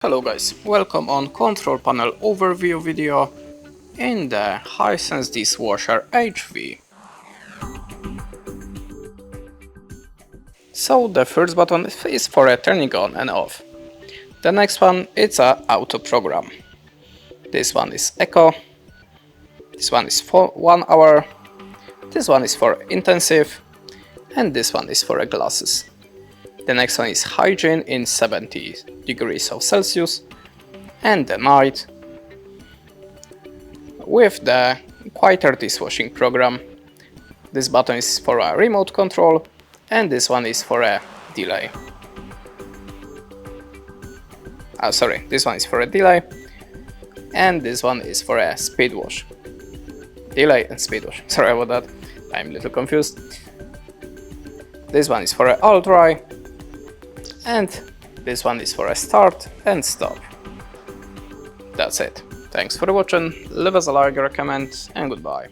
Hello guys, welcome on control panel overview video in the HISENSE Dishwasher HV. So the first button is for turning on and off. The next one is a auto program. This one is eco. This one is for 1 hour. This one is for intensive. And this one is for glasses. The next one is hygiene in 70 degrees of Celsius, and the night with the quieter dishwashing program. This button is for a remote control, and this one is for a delay. This one is for a delay, and this one is for a speed wash. Delay and speed wash. Sorry about that, I'm a little confused. This one is for a all dry, and this one is for a start and stop. That's it. Thanks for watching, leave us a like or a comment, and goodbye.